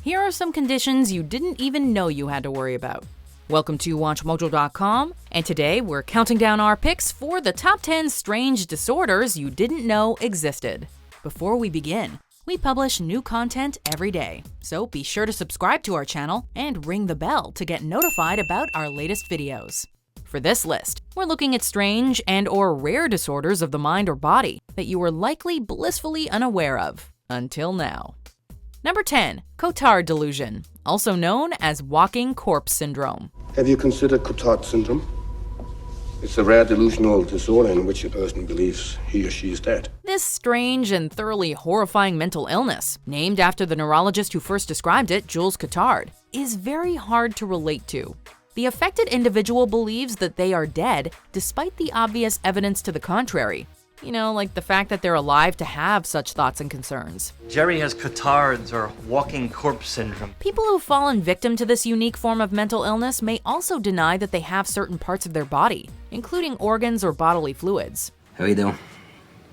here are some conditions you didn't even know you had to worry about. Welcome to WatchMojo.com, and today we're counting down our picks for the top 10 strange disorders you didn't know existed. Before we begin, we publish new content every day, so be sure to subscribe to our channel and ring the bell to get notified about our latest videos. For this list, we're looking at strange and/or rare disorders of the mind or body that you were likely blissfully unaware of until now. Number 10. Cotard delusion, also known as walking corpse syndrome. Have you considered Cotard syndrome? It's a rare delusional disorder in which a person believes he or she is dead. This strange and thoroughly horrifying mental illness, named after the neurologist who first described it, Jules Cotard, is very hard to relate to. The affected individual believes that they are dead despite the obvious evidence to the contrary. You know, like the fact that they're alive to have such thoughts and concerns. Jerry has Cotard's or walking corpse syndrome. People who've fallen victim to this unique form of mental illness may also deny that they have certain parts of their body, including organs or bodily fluids. How you doing?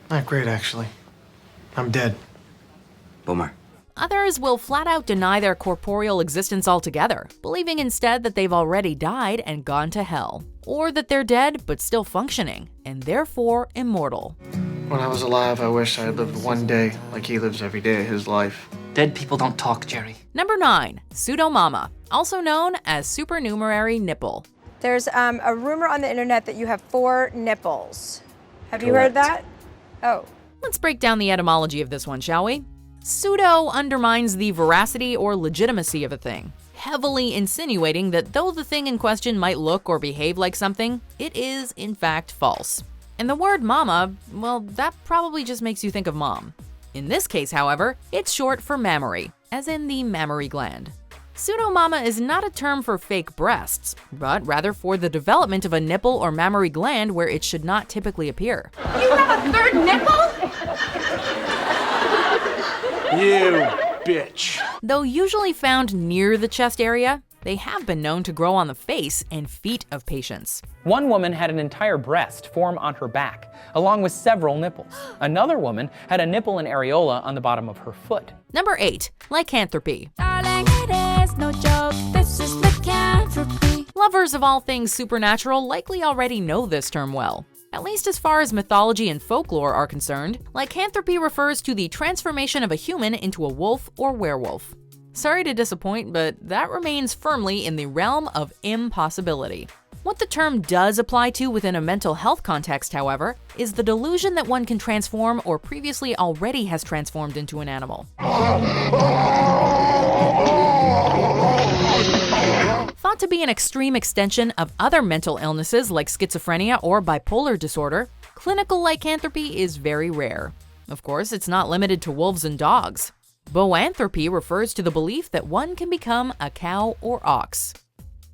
Not great, actually. I'm dead. Bummer. Others will flat out deny their corporeal existence altogether, believing instead that they've already died and gone to hell, or that they're dead but still functioning, and therefore immortal. When I was alive, I wished I had lived one day like he lives every day of his life. Dead people don't talk, Jerry. Number 9. Pseudomamma, also known as supernumerary nipple. There's a rumor on the internet that you have 4 nipples. Have you heard that? Oh. Let's break down the etymology of this one, shall we? Pseudo undermines the veracity or legitimacy of a thing, heavily insinuating that though the thing in question might look or behave like something, it is in fact false. And the word mama, well, that probably just makes you think of mom. In this case, however, it's short for mammary, as in the mammary gland. Pseudomamma is not a term for fake breasts, but rather for the development of a nipple or mammary gland where it should not typically appear. You have a 3rd nipple? You bitch. Though usually found near the chest area, they have been known to grow on the face and feet of patients. One woman had an entire breast form on her back, along with several nipples. Another woman had a nipple and areola on the bottom of her foot. Number 8. Lycanthropy. Darling, it is no joke, this is lycanthropy. Lovers of all things supernatural likely already know this term well. At least as far as mythology and folklore are concerned, lycanthropy refers to the transformation of a human into a wolf or werewolf. Sorry to disappoint, but that remains firmly in the realm of impossibility. What the term does apply to within a mental health context, however, is the delusion that one can transform or previously already has transformed into an animal. Thought to be an extreme extension of other mental illnesses like schizophrenia or bipolar disorder, clinical lycanthropy is very rare. Of course, it's not limited to wolves and dogs. Boanthropy refers to the belief that one can become a cow or ox.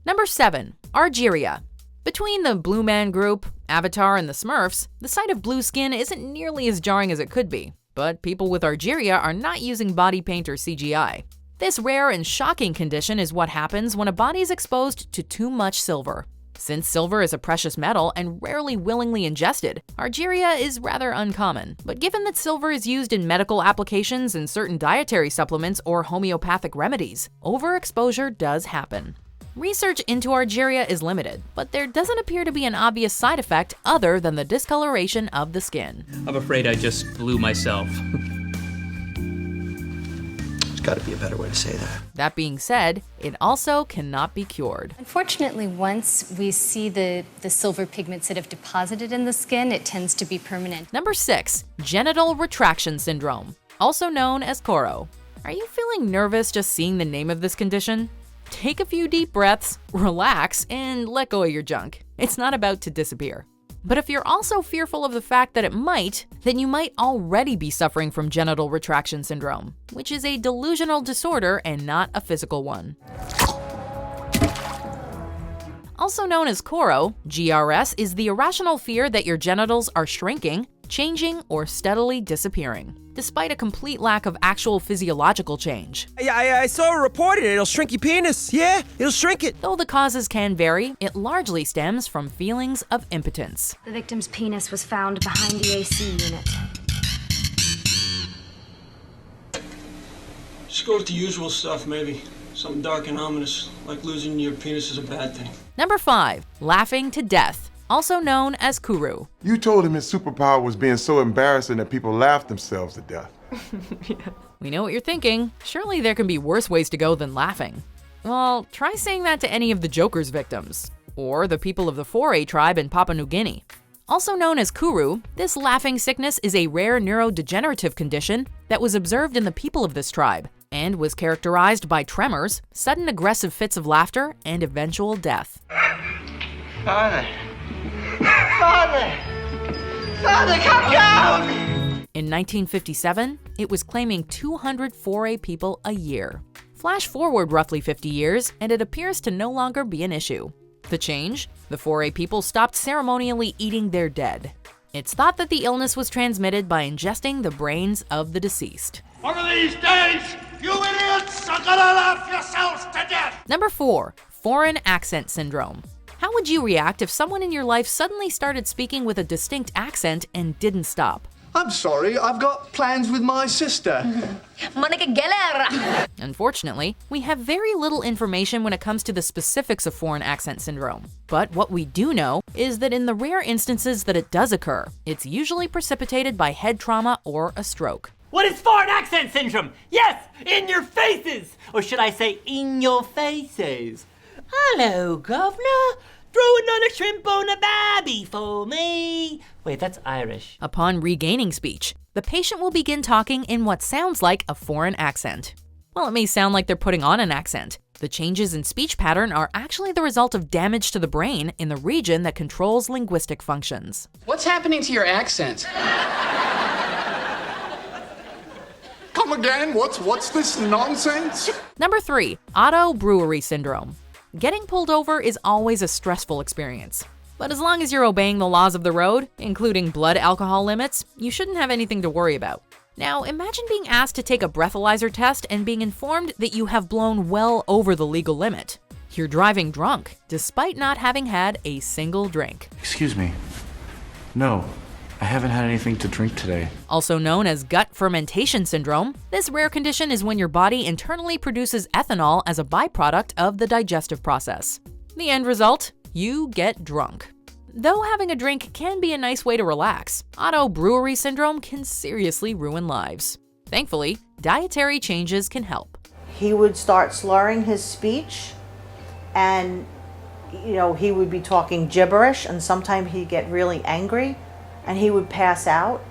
Number 7. Argyria. Between the Blue Man Group, Avatar, and the Smurfs, the sight of blue skin isn't nearly as jarring as it could be, but people with Argyria are not using body paint or CGI. This rare and shocking condition is what happens when a body is exposed to too much silver. Since silver is a precious metal and rarely willingly ingested, Argyria is rather uncommon. But given that silver is used in medical applications and certain dietary supplements or homeopathic remedies, overexposure does happen. Research into Argyria is limited, but there doesn't appear to be an obvious side effect other than the discoloration of the skin. I'm afraid I just blew myself. There's gotta be a better way to say that. That being said, it also cannot be cured. Unfortunately, once we see the silver pigments that have deposited in the skin, it tends to be permanent. Number 6. Genital retraction syndrome, also known as Koro. Are you feeling nervous just seeing the name of this condition? Take a few deep breaths, relax, and let go of your junk. It's not about to disappear. But if you're also fearful of the fact that it might, then you might already be suffering from genital retraction syndrome, which is a delusional disorder and not a physical one. Also known as Koro, GRS is the irrational fear that your genitals are shrinking, changing, or steadily disappearing, despite a complete lack of actual physiological change. I saw a report in it. It'll shrink your penis. Yeah, it'll shrink it. Though the causes can vary, it largely stems from feelings of impotence. The victim's penis was found behind the AC unit. Just go with the usual stuff, maybe. Something dark and ominous, like losing your penis is a bad thing. Number 5. Laughing to death, also known as Kuru. You told him his superpower was being so embarrassing that people laughed themselves to death. Yeah. We know what you're thinking. Surely there can be worse ways to go than laughing. Well, try saying that to any of the Joker's victims, or the people of the Foray tribe in Papua New Guinea. Also known as Kuru, this laughing sickness is a rare neurodegenerative condition that was observed in the people of this tribe and was characterized by tremors, sudden aggressive fits of laughter, and eventual death. Father! Father! Father, come down! In 1957, it was claiming 200 Foray people a year. Flash forward roughly 50 years, and it appears to no longer be an issue. The change? The Foray people stopped ceremonially eating their dead. It's thought that the illness was transmitted by ingesting the brains of the deceased. One of these days, you idiots are gonna laugh yourselves to death! Number 4. Foreign accent syndrome. How would you react if someone in your life suddenly started speaking with a distinct accent and didn't stop? I'm sorry, I've got plans with my sister. Unfortunately, we have very little information when it comes to the specifics of foreign accent syndrome. But what we do know is that in the rare instances that it does occur, it's usually precipitated by head trauma or a stroke. What is foreign accent syndrome? Yes, in your faces! Or should I say, in your faces? Hello, governor. Throw another shrimp on a babby for me. Wait, that's Irish. Upon regaining speech, the patient will begin talking in what sounds like a foreign accent. While it may sound like they're putting on an accent, the changes in speech pattern are actually the result of damage to the brain in the region that controls linguistic functions. What's happening to your accent? Come again? What's this nonsense? Number 3. Auto-Brewery syndrome. Getting pulled over is always a stressful experience. But as long as you're obeying the laws of the road, including blood alcohol limits, you shouldn't have anything to worry about. Now, imagine being asked to take a breathalyzer test and being informed that you have blown well over the legal limit. You're driving drunk, despite not having had a single drink. Excuse me. No, I haven't had anything to drink today. Also known as gut fermentation syndrome, this rare condition is when your body internally produces ethanol as a byproduct of the digestive process. The end result? You get drunk. Though having a drink can be a nice way to relax, auto-brewery syndrome can seriously ruin lives. Thankfully, dietary changes can help. He would start slurring his speech, and he would be talking gibberish, and sometimes he'd get really angry and he would pass out.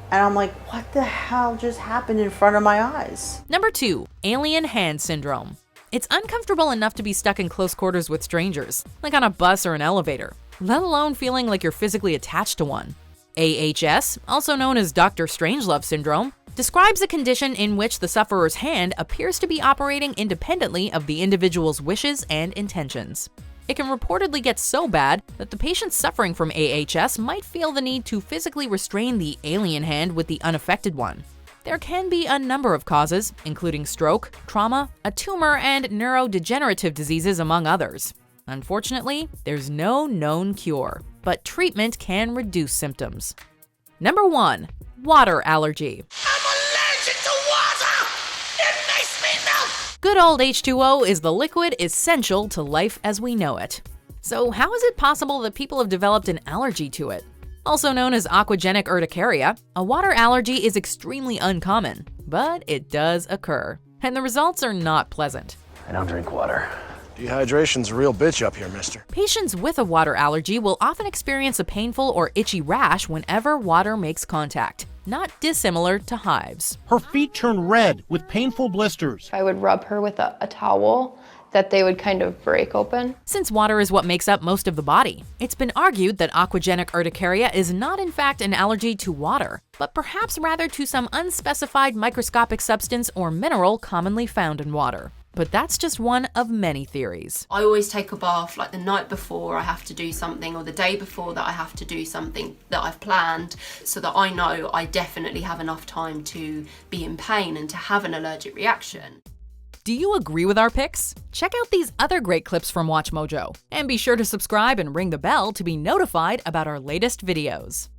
And I'm like, what the hell just happened in front of my eyes? Number 2, alien hand syndrome. It's uncomfortable enough to be stuck in close quarters with strangers, like on a bus or an elevator, let alone feeling like you're physically attached to one. AHS, also known as Dr. Strangelove syndrome, describes a condition in which the sufferer's hand appears to be operating independently of the individual's wishes and intentions. It can reportedly get so bad that the patient suffering from AHS might feel the need to physically restrain the alien hand with the unaffected one. There can be a number of causes, including stroke, trauma, a tumor, and neurodegenerative diseases, among others. Unfortunately, there's no known cure, but treatment can reduce symptoms. Number 1, water allergy. I'm allergic to water! It makes me melt! Good old H2O is the liquid essential to life as we know it. So how is it possible that people have developed an allergy to it? Also known as aquagenic urticaria, a water allergy is extremely uncommon, but it does occur, and the results are not pleasant. I don't drink water. Dehydration's a real bitch up here, mister. Patients with a water allergy will often experience a painful or itchy rash whenever water makes contact, not dissimilar to hives. Her feet turn red with painful blisters. I would rub her with a towel that they would kind of break open. Since water is what makes up most of the body, it's been argued that aquagenic urticaria is not in fact an allergy to water, but perhaps rather to some unspecified microscopic substance or mineral commonly found in water. But that's just one of many theories. I always take a bath like the night before I have to do something, or the day before that I have to do something that I've planned, so that I know I definitely have enough time to be in pain and to have an allergic reaction. Do you agree with our picks? Check out these other great clips from WatchMojo, and be sure to subscribe and ring the bell to be notified about our latest videos.